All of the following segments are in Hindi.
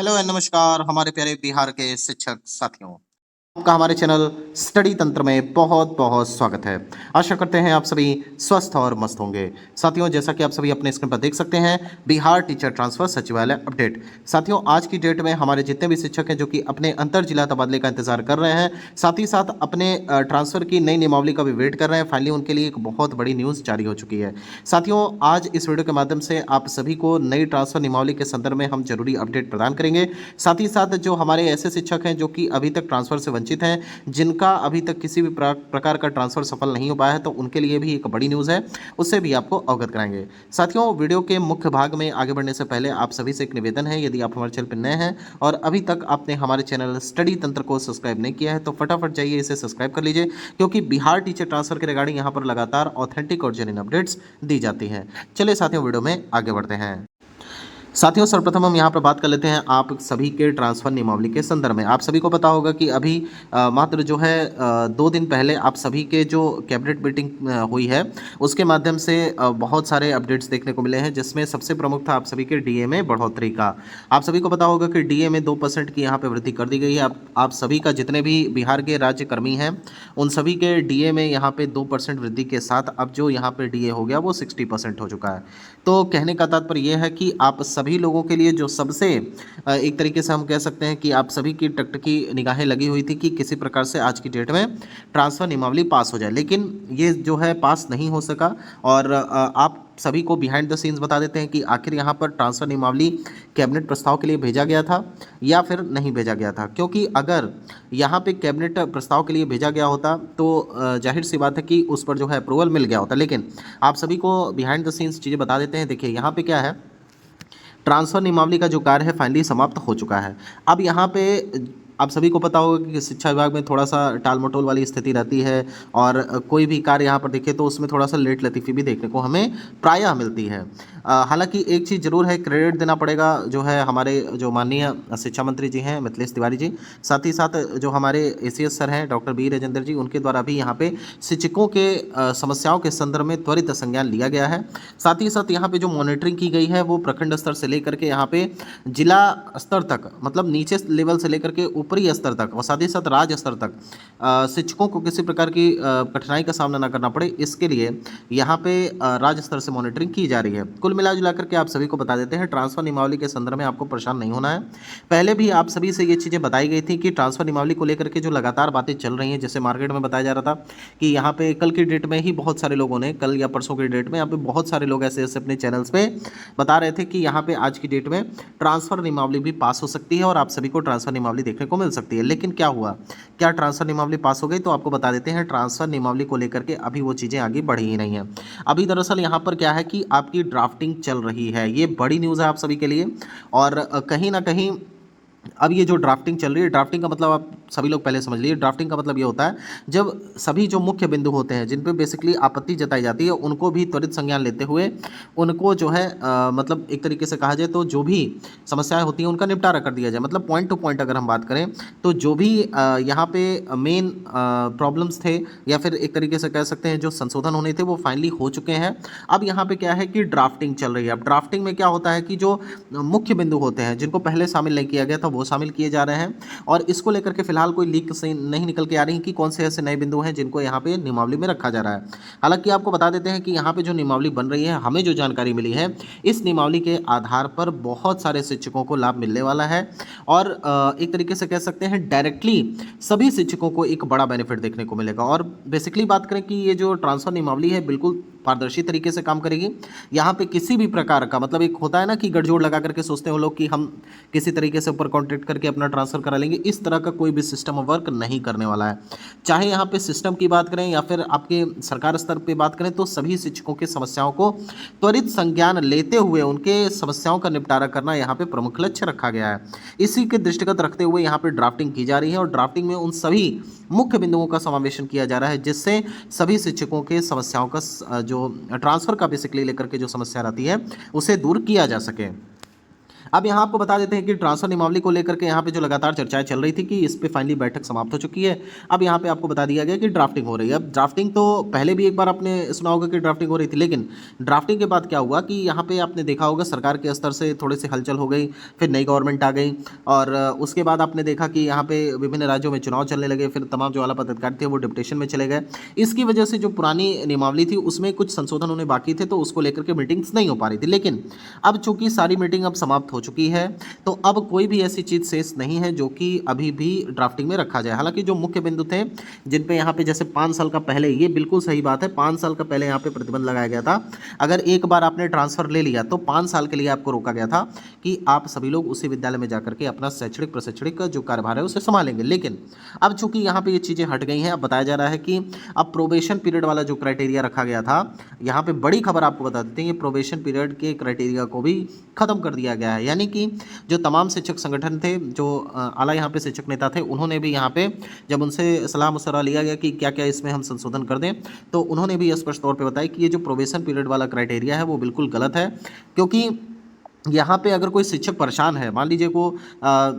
हेलो एंड नमस्कार हमारे प्यारे बिहार के शिक्षक साथियों। आपका हमारे चैनल स्टडी तंत्र में बहुत बहुत स्वागत है। आशा करते हैं आप सभी स्वस्थ और मस्त होंगे। साथियों, जैसा कि आप सभी अपने स्क्रीन पर देख सकते हैं, बिहार टीचर ट्रांसफर सचिवालय अपडेट। साथियों, आज की डेट में हमारे जितने भी शिक्षक हैं जो कि अपने अंतर जिला तबादले का इंतजार कर रहे हैं, साथ ही साथ अपने ट्रांसफर की नई नियमावली का भी वेट कर रहे हैं, फाइनली उनके लिए एक बहुत बड़ी न्यूज़ जारी हो चुकी है। साथियों, आज इस वीडियो के माध्यम से आप सभी को नई ट्रांसफर नियमावली के संदर्भ में हम जरूरी अपडेट प्रदान करेंगे। साथ ही साथ जो हमारे ऐसे शिक्षक हैं जो कि अभी तक ट्रांसफर से वंचित हैं, जिनका अभी तक किसी भी प्रकार का ट्रांसफर सफल नहीं हो पाया है, तो उनके लिए भी एक बड़ी न्यूज़ है, उससे भी आपको अवगत कराएंगे। साथियों, वीडियो के मुख्य भाग में आगे बढ़ने से पहले आप सभी से एक निवेदन है, यदि आप हमारे चैनल पर नए हैं और अभी तक आपने हमारे चैनल स्टडी तंत्र को सब्सक्राइब नहीं किया है, तो फटाफट जाइए इसे सब्सक्राइब कर लीजिए, क्योंकि बिहार टीचर ट्रांसफर के रिगार्डिंग यहाँ पर लगातार ऑथेंटिक और जेन्युइन अपडेट्स दी जाती हैं। चलिए साथियों, वीडियो में आगे बढ़ते हैं। साथियों, सर्वप्रथम हम यहाँ पर बात कर लेते हैं आप सभी के ट्रांसफ़र नियमावली के संदर्भ में। आप सभी को पता होगा कि अभी मात्र जो है 2 दिन पहले आप सभी के जो कैबिनेट मीटिंग हुई है, उसके माध्यम से बहुत सारे अपडेट्स देखने को मिले हैं, जिसमें सबसे प्रमुख था आप सभी के डीए में बढ़ोतरी का। आप सभी को पता होगा कि डीए में 2% की यहाँ पे वृद्धि कर दी गई है। आप सभी का जितने भी बिहार के राज्य कर्मी हैं, उन सभी के डीए में यहाँ पे 2% वृद्धि के साथ अब जो यहाँ पे डीए हो गया वो 60% हो चुका है। तो कहने का तात्पर्य यह है कि आप सभी लोगों के लिए जो सबसे एक तरीके से हम कह सकते हैं कि आप सभी की टकटकी निगाहें लगी हुई थी कि किसी प्रकार से आज की डेट में ट्रांसफ़र नियमावली पास हो जाए, लेकिन ये जो है पास नहीं हो सका। और आप सभी को बिहाइंड द सीन्स बता देते हैं कि आखिर यहाँ पर ट्रांसफ़र नियमावली कैबिनेट प्रस्ताव के लिए भेजा गया था या फिर नहीं भेजा गया था, क्योंकि अगर यहाँ पे कैबिनेट प्रस्ताव के लिए भेजा गया होता तो जाहिर सी बात है कि उस पर जो है अप्रूवल मिल गया होता। लेकिन आप सभी को बिहाइंड द सीन्स चीज़ें बता देते हैं। देखिए, यहाँ पे क्या है, ट्रांसफ़र नियमावली का जो कार्य है फाइनली समाप्त हो चुका है। अब यहाँ पे आप सभी को पता होगा कि शिक्षा विभाग में थोड़ा सा टाल-मटोल वाली स्थिति रहती है, और कोई भी कार्य यहाँ पर देखें तो उसमें थोड़ा सा लेट लतीफ़ी भी देखने को हमें प्रायः मिलती है। हालाँकि एक चीज़ ज़रूर है, क्रेडिट देना पड़ेगा जो है हमारे जो माननीय शिक्षा मंत्री जी हैं मिथिलेश तिवारी जी, साथ ही साथ जो हमारे एसीएस सर हैं डॉक्टर बी राजेंद्र जी, उनके द्वारा भी यहाँ पे शिक्षकों के समस्याओं के संदर्भ में त्वरित संज्ञान लिया गया है। साथ ही साथ यहाँ पे जो मॉनिटरिंग की गई है वो प्रखंड स्तर से लेकर के यहाँ पे जिला स्तर तक, मतलब नीचे लेवल से लेकर के ऊपरी स्तर तक, और साथ ही साथ राज्य स्तर तक शिक्षकों को किसी प्रकार की कठिनाई का सामना ना करना पड़े, इसके लिए यहाँ पे राज्य स्तर से मॉनिटरिंग की जा रही है। कुल मिला जुला करके आप सभी को बता देते हैं, ट्रांसफ़र नियमावली के संदर्भ में आपको परेशान नहीं होना है। पहले भी आप सभी से ये चीज़ें बताई गई थी कि ट्रांसफ़र नियमावली को लेकर के जो लगातार बातें चल रही हैं, जैसे मार्केट में बताया जा रहा था कि यहाँ पे कल की डेट में ही बहुत सारे लोगों ने, कल या परसों की डेट में यहाँ पे बहुत सारे लोग ऐसे ऐसे अपने चैनल्स पे बता रहे थे कि यहाँ पे आज की डेट में ट्रांसफ़र नियमावली भी पास हो सकती है और आप सभी को ट्रांसफ़र नियमावली देखने को मिल सकती है। लेकिन क्या हुआ, क्या ट्रांसफ़र नियमावली पास हो गई? तो आपको बता देते हैं, ट्रांसफ़र नियमावली को लेकर के अभी वो चीज़ें आगे बढ़ी ही नहीं है। अभी दरअसल यहाँ पर क्या है कि आपकी ड्राफ्टिंग चल रही है, ये बड़ी न्यूज़ है आप सभी के लिए। और कहीं ना कहीं अब ये जो ड्राफ्टिंग चल रही है, ड्राफ्टिंग का मतलब आप सभी लोग पहले समझ लीजिए। ड्राफ्टिंग का मतलब ये होता है, जब सभी जो मुख्य बिंदु होते हैं जिन पे बेसिकली आपत्ति जताई जाती है, उनको भी त्वरित संज्ञान लेते हुए उनको जो है मतलब एक तरीके से कहा जाए तो जो भी समस्याएं होती हैं उनका निपटारा कर दिया जाए। मतलब पॉइंट टू पॉइंट अगर हम बात करें तो जो भी यहाँ पे मेन प्रॉब्लम्स थे, या फिर एक तरीके से कह सकते हैं जो संशोधन होने थे, वो फाइनली हो चुके हैं। अब यहाँ पे क्या है कि ड्राफ्टिंग चल रही है। अब ड्राफ्टिंग में क्या होता है कि जो मुख्य बिंदु होते हैं जिनको पहले शामिल नहीं किया गया था, वो शामिल किए जा रहे हैं। और इसको लेकर के फिलहाल कोई लीक से नहीं निकल के आ रही कि कौन से ऐसे नए बिंदु हैं जिनको यहाँ पे नियमावली में रखा जा रहा है। हालांकि आपको बता देते हैं कि यहाँ पे जो नियमावली बन रही है, हमें जो जानकारी मिली है, इस नियमावली के आधार पर बहुत सारे शिक्षकों को लाभ मिलने वाला है। और एक तरीके से कह सकते हैं डायरेक्टली सभी शिक्षकों को एक बड़ा बेनिफिट देखने को मिलेगा। और बेसिकली बात करें कि ये जो ट्रांसफर नियमावली है बिल्कुल पारदर्शी तरीके से काम करेगी। यहाँ पे किसी भी प्रकार का, मतलब एक होता है ना कि गठजोड़ लगा करके सोचते हो लोग कि हम किसी तरीके से ऊपर कॉन्ट्रैक्ट करके अपना ट्रांसफ़र करा लेंगे, इस तरह का कोई भी सिस्टम वर्क नहीं करने वाला है। चाहे यहाँ पे सिस्टम की बात करें या फिर आपके सरकार स्तर पे बात करें, तो सभी शिक्षकों की समस्याओं को त्वरित संज्ञान लेते हुए उनके समस्याओं का निपटारा करना यहाँ पे प्रमुख लक्ष्य रखा गया है। इसी के दृष्टिगत रखते हुए यहाँ पे ड्राफ्टिंग की जा रही है, और ड्राफ्टिंग में उन सभी मुख्य बिंदुओं का समावेशन किया जा रहा है जिससे सभी शिक्षकों के समस्याओं का जो ट्रांसफ़र का बेसिकली लेकर के जो समस्या रहती है, उसे दूर किया जा सके। अब यहाँ आपको बता देते हैं कि ट्रांसफर नियमावली को लेकर के यहाँ पे जो लगातार चर्चाएं चल रही थी कि इस पे फाइनली बैठक समाप्त हो चुकी है। अब यहाँ पे आपको बता दिया गया कि ड्राफ्टिंग हो रही है। अब ड्राफ्टिंग तो पहले भी एक बार आपने सुना होगा कि ड्राफ्टिंग हो रही थी, लेकिन ड्राफ्टिंग के बाद क्या हुआ कि यहाँ पे आपने देखा होगा सरकार के स्तर से थोड़ी सी हलचल हो गई, फिर नई गवर्नमेंट आ गई और उसके बाद आपने देखा कि यहाँ पे विभिन्न राज्यों में चुनाव चलने लगे, फिर तमाम जो आला पदाधिकारी थे वो डिप्यूटेशन में चले गए। इसकी वजह से जो पुरानी नियमावली थी उसमें कुछ संशोधन होने बाकी थे, तो उसको लेकर के मीटिंग्स नहीं हो पा रही थी। लेकिन अब चूंकि सारी मीटिंग अब समाप्त हो चुकी है, तो अब कोई भी ऐसी चीज़ शेष नहीं है जो कि अभी भी ड्राफ्टिंग में रखा जाए। हालांकि जो मुख्य बिंदु थे जिन पे यहाँ पे जैसे 5 साल का पहले, ये बिल्कुल सही बात है, 5 साल का पहले यहाँ पे प्रतिबंध लगाया गया था। अगर एक बार आपने ट्रांसफ़र ले लिया तो 5 साल के लिए आपको रोका गया था कि आप सभी लोग उसी विद्यालय में जाकर के अपना शैक्षणिक प्रशिक्षणिक जो कार्यभार है उसे संभालेंगे। लेकिन अब चूंकि यहाँ पे ये चीज़ें हट गई हैं, अब बताया जा रहा है कि अब प्रोबेशन पीरियड वाला जो क्राइटेरिया रखा गया था, यहाँ पे बड़ी खबर आपको बता देते हैं, ये प्रोबेशन पीरियड के क्राइटेरिया को भी खत्म कर दिया गया है। यानी कि जो तमाम शिक्षक संगठन थे, जो आला यहाँ पे शिक्षक नेता थे, उन्होंने भी यहाँ पे जब उनसे सलाह मशवरा लिया गया कि क्या क्या इसमें हम संशोधन कर दें, तो उन्होंने भी स्पष्ट तौर पे बताया कि ये जो प्रोबेशन पीरियड वाला क्राइटेरिया है वो बिल्कुल गलत है। क्योंकि यहाँ पे अगर कोई शिक्षक परेशान है, मान लीजिए को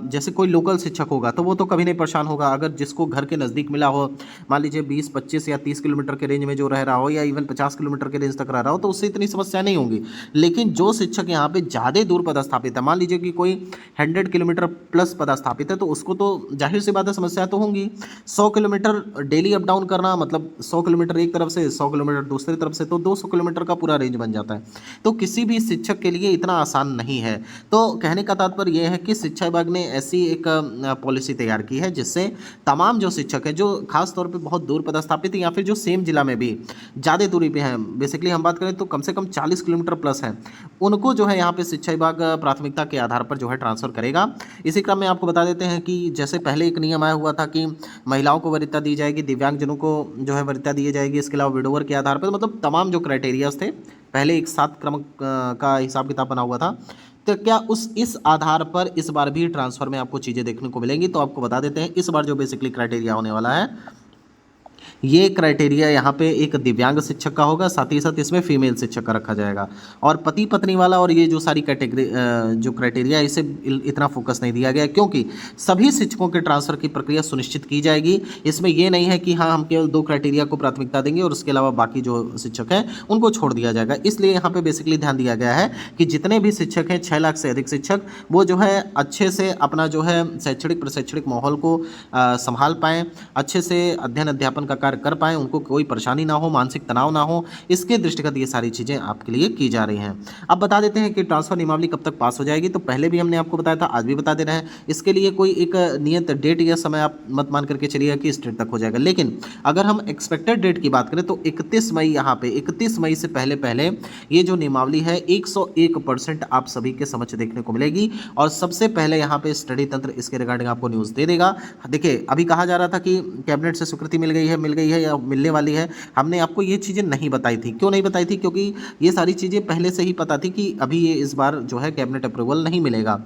जैसे कोई लोकल शिक्षक होगा तो वो तो कभी नहीं परेशान होगा। अगर जिसको घर के नज़दीक मिला हो, मान लीजिए 20-25 या 30 किलोमीटर के रेंज में जो रह रहा हो या इवन 50 किलोमीटर के रेंज तक रह रहा हो, तो उससे इतनी समस्या नहीं होगी। लेकिन जो शिक्षक यहाँ पे ज़्यादा दूर पदस्थापित है, मान लीजिए कि कोई 100 किलोमीटर प्लस पदस्थापित है, तो उसको तो जाहिर सी बात है समस्या तो होंगी। 100 किलोमीटर डेली अप डाउन करना, मतलब 100 किलोमीटर एक तरफ से, 100 किलोमीटर दूसरी तरफ से, तो 200 किलोमीटर का पूरा रेंज बन जाता है। तो किसी भी शिक्षक के लिए इतना आसान नहीं है। तो कहने का तात्पर्य यह है कि शिक्षा विभाग ने ऐसी एक पॉलिसी तैयार की है जिससे तमाम जो शिक्षक हैं, जो खास तौर पे बहुत दूर पदस्थापित हैं या फिर जो सेम जिला में भी ज़्यादा दूरी पे हैं, बेसिकली हम बात करें तो कम से कम 40 किलोमीटर प्लस हैं, उनको जो है यहाँ पे शिक्षा विभाग प्राथमिकता के आधार पर जो है ट्रांसफ़र करेगा। इसी क्रम में आपको बता देते हैं कि जैसे पहले एक नियम आया हुआ था कि महिलाओं को वरीयता दी जाएगी, दिव्यांगजनों को जो है वरीयता दी जाएगी, इसके अलावा विडोवर के आधार पर, मतलब तमाम जो क्राइटेरियाज थे पहले एक 7 क्रम का हिसाब किताब बना हुआ था। तो क्या इस आधार पर इस बार भी ट्रांसफ़र में आपको चीज़ें देखने को मिलेंगी? तो आपको बता देते हैं इस बार जो बेसिकली क्राइटेरिया होने वाला है, ये क्राइटेरिया यहाँ पे एक दिव्यांग शिक्षक का होगा, साथ ही साथ इसमें फीमेल शिक्षक का रखा जाएगा। और पति पत्नी वाला और ये जो सारी कैटेगरी जो क्राइटेरिया है, इसे इतना फोकस नहीं दिया गया, क्योंकि सभी शिक्षकों के ट्रांसफ़र की प्रक्रिया सुनिश्चित की जाएगी। इसमें ये नहीं है कि हाँ हम केवल 2 क्राइटेरिया को प्राथमिकता देंगे और उसके अलावा बाकी जो शिक्षक हैं उनको छोड़ दिया जाएगा। इसलिए यहाँ पर बेसिकली ध्यान दिया गया है कि जितने भी शिक्षक हैं, 6 लाख से अधिक शिक्षक, वो जो है अच्छे से अपना जो है शैक्षणिक प्रशैक्षणिक माहौल को संभाल पाएँ, अच्छे से अध्ययन अध्यापन का कर पाएँ, उनको कोई परेशानी ना हो, मानसिक तनाव ना हो, इसके दृष्टिगत ये सारी चीज़ें आपके लिए की जा रही हैं। अब बता देते हैं कि ट्रांसफ़र नियमावली कब तक पास हो जाएगी। तो पहले भी हमने आपको बताया था, आज भी बता दे रहे हैं। इसके लिए कोई एक नियत डेट या समय आप मत मान करके चलिएगा कि इस डेट तक हो जाएगा। लेकिन अगर हम एक्सपेक्टेड डेट की बात करें तो 31 मई, यहाँ पे 31 मई से पहले पहले ये जो नियमावली है 101% आप सभी के समक्ष देखने को मिलेगी। और सबसे पहले यहाँ पे स्टडी तंत्र इसके रिगार्डिंग आपको न्यूज़ दे देगा। देखिए, अभी कहा जा रहा था कि कैबिनेट से स्वीकृति मिल गई है या मिलने वाली है। हमने आपको ये चीज़ें नहीं बताई थी। क्यों नहीं बताई थी? क्योंकि ये सारी चीज़ें पहले से ही पता थी कि अभी ये इस बार जो है कैबिनेट अप्रूवल नहीं मिलेगा।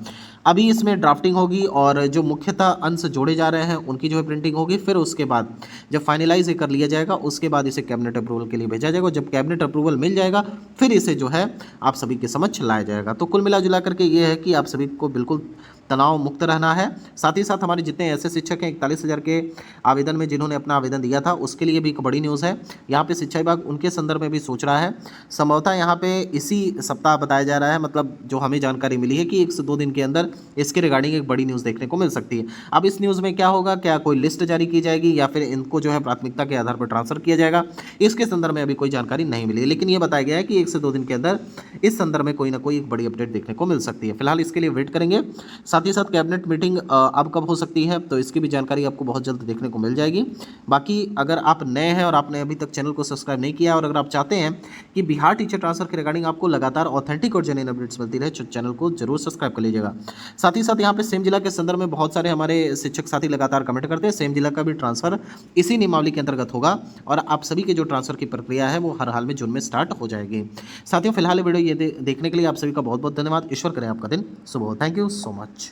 अभी इसमें ड्राफ्टिंग होगी और जो मुख्यतः अंश जोड़े जा रहे हैं उनकी जो है प्रिंटिंग होगी। फिर उसके बाद जब फाइनलाइज कर लिया जाएगा उसके बाद इसे कैबिनेट अप्रूवल के लिए भेजा जाएगा। जब कैबिनेट अप्रूवल मिल जाएगा फिर इसे जो है आप सभी के समक्ष लाया जाएगा। तो कुल मिला जुला करके ये है कि आप सभी को बिल्कुल तनाव मुक्त रहना है। साथ ही साथ हमारे जितने ऐसे शिक्षक हैं 41,000 के आवेदन में जिन्होंने अपना आवेदन दिया था, उसके लिए भी एक बड़ी न्यूज़ है। यहाँ पे शिक्षा विभाग उनके संदर्भ में भी सोच रहा है। संभवतः यहाँ पे इसी सप्ताह बताया जा रहा है, मतलब जो हमें जानकारी मिली है कि 1 से 2 दिन के अंदर इसके रिगार्डिंग एक बड़ी न्यूज़ देखने को मिल सकती है। अब इस न्यूज़ में क्या होगा, क्या कोई लिस्ट जारी की जाएगी या फिर इनको जो है प्राथमिकता के आधार पर ट्रांसफ़र किया जाएगा, इसके संदर्भ में अभी कोई जानकारी नहीं मिली। लेकिन ये बताया गया है कि 1 से 2 दिन के अंदर इस संदर्भ में कोई ना कोई एक बड़ी अपडेट देखने को मिल सकती है। फिलहाल इसके लिए वेट करेंगे। साथ ही साथ कैबिनेट मीटिंग अब कब हो सकती है, तो इसकी भी जानकारी आपको बहुत जल्द देखने को मिल जाएगी। बाकी अगर आप नए हैं और आपने अभी तक चैनल को सब्सक्राइब नहीं किया और अगर आप चाहते हैं कि बिहार टीचर ट्रांसफर के रिगार्डिंग आपको लगातार ऑथेंटिक और जेन्युइन अपडेट्स मिलती रहे, तो चैनल को जरूर सब्सक्राइब कर लीजिएगा। साथ ही साथ यहाँ पे सेम जिला के संदर्भ में बहुत सारे हमारे शिक्षक साथी लगातार कमेंट करते हैं। सेम जिला का भी ट्रांसफर इसी नियमावली के अंतर्गत होगा और आप सभी के जो ट्रांसफर की प्रक्रिया है वो हर हाल में जून में स्टार्ट हो जाएगी। साथियों, फिलहाल वीडियो ये देखने के लिए आप सभी का बहुत बहुत धन्यवाद। ईश्वर करें आपका दिन शुभ हो। Thank you so much.